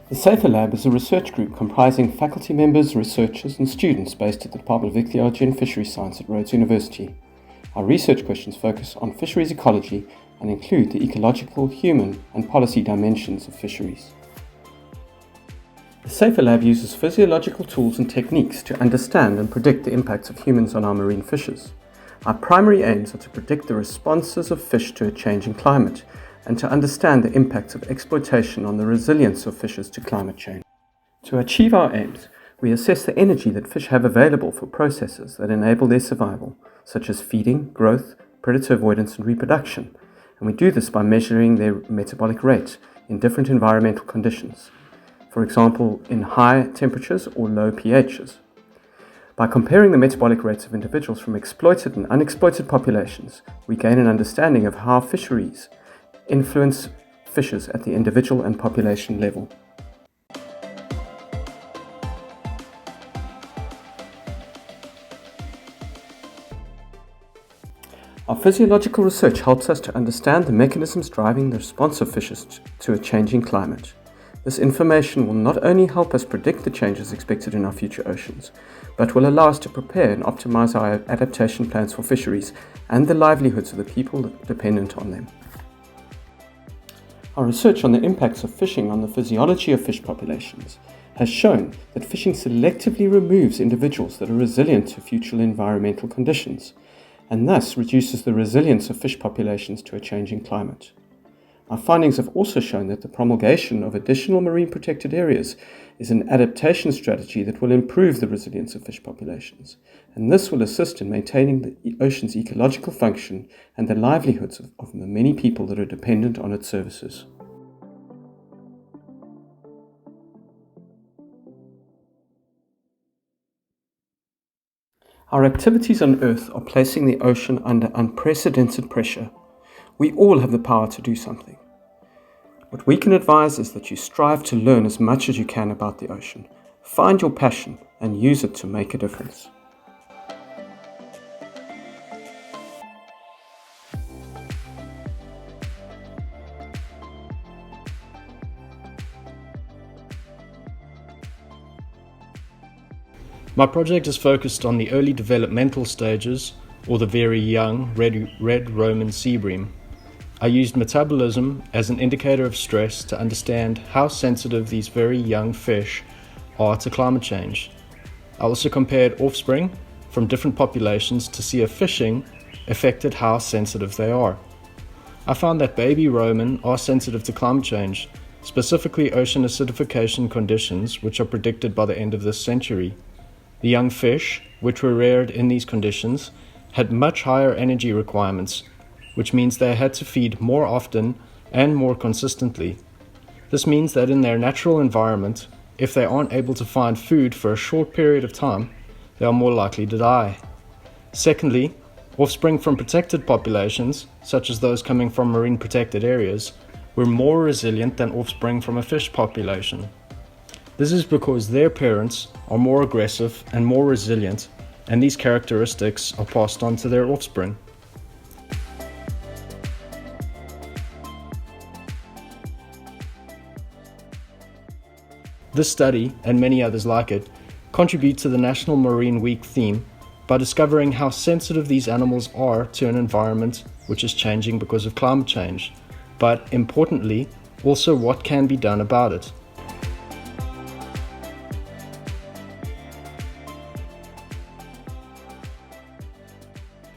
The SAFER Lab is a research group comprising faculty members, researchers and students based at the Department of Ecology and Fisheries Science at Rhodes University. Our research questions focus on fisheries ecology and include the ecological, human and policy dimensions of fisheries. The SAFER Lab uses physiological tools and techniques to understand and predict the impacts of humans on our marine fishes. Our primary aims are to predict the responses of fish to a changing climate and to understand the impacts of exploitation on the resilience of fishes to climate change. To achieve our aims, we assess the energy that fish have available for processes that enable their survival, such as feeding, growth, predator avoidance and reproduction, and we do this by measuring their metabolic rate in different environmental conditions, for example in high temperatures or low pHs. By comparing the metabolic rates of individuals from exploited and unexploited populations, we gain an understanding of how fisheries influence fishes at the individual and population level. Our physiological research helps us to understand the mechanisms driving the response of fishes to a changing climate. This information will not only help us predict the changes expected in our future oceans, but will allow us to prepare and optimize our adaptation plans for fisheries and the livelihoods of the people dependent on them. Our research on the impacts of fishing on the physiology of fish populations has shown that fishing selectively removes individuals that are resilient to future environmental conditions, and thus reduces the resilience of fish populations to a changing climate. Our findings have also shown that the promulgation of additional marine protected areas is an adaptation strategy that will improve the resilience of fish populations, and this will assist in maintaining the ocean's ecological function and the livelihoods of the many people that are dependent on its services. Our activities on Earth are placing the ocean under unprecedented pressure. We all have the power to do something. What we can advise is that you strive to learn as much as you can about the ocean. Find your passion and use it to make a difference. My project is focused on the early developmental stages, or the very young red Roman sea bream. I used metabolism as an indicator of stress to understand how sensitive these very young fish are to climate change. I also compared offspring from different populations to see if fishing affected how sensitive they are. I found that baby Roman are sensitive to climate change, specifically ocean acidification conditions, which are predicted by the end of this century. The young fish, which were reared in these conditions, had much higher energy requirements, which means they had to feed more often and more consistently. This means that in their natural environment, if they aren't able to find food for a short period of time, they are more likely to die. Secondly, offspring from protected populations, such as those coming from marine protected areas, were more resilient than offspring from a fish population. This is because their parents are more aggressive and more resilient, and these characteristics are passed on to their offspring. This study, and many others like it, contribute to the National Marine Week theme by discovering how sensitive these animals are to an environment which is changing because of climate change, but importantly, also what can be done about it.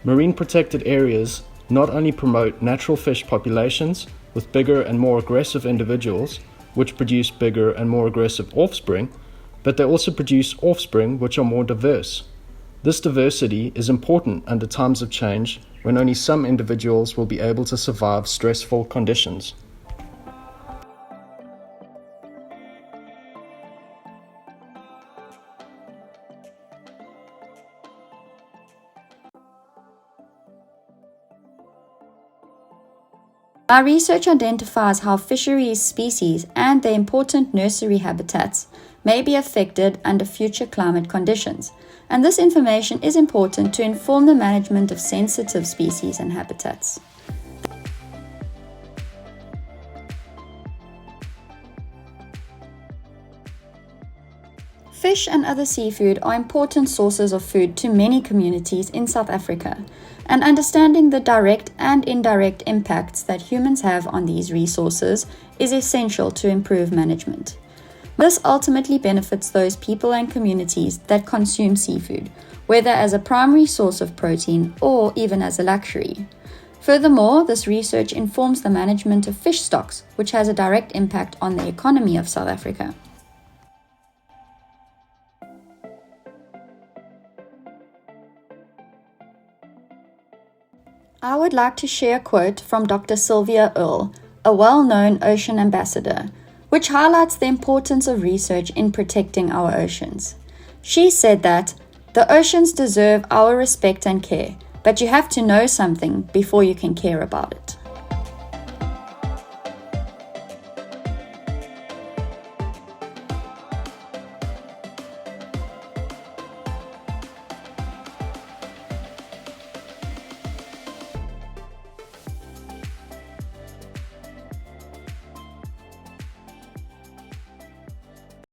Marine protected areas not only promote natural fish populations with bigger and more aggressive individuals, which produce bigger and more aggressive offspring, but they also produce offspring which are more diverse. This diversity is important under times of change when only some individuals will be able to survive stressful conditions. Our research identifies how fisheries species and their important nursery habitats may be affected under future climate conditions, and this information is important to inform the management of sensitive species and habitats. Fish and other seafood are important sources of food to many communities in South Africa, and understanding the direct and indirect impacts that humans have on these resources is essential to improve management. This ultimately benefits those people and communities that consume seafood, whether as a primary source of protein or even as a luxury. Furthermore, this research informs the management of fish stocks, which has a direct impact on the economy of South Africa. I would like to share a quote from Dr. Sylvia Earle, a well-known ocean ambassador, which highlights the importance of research in protecting our oceans. She said that, "The oceans deserve our respect and care, but you have to know something before you can care about it."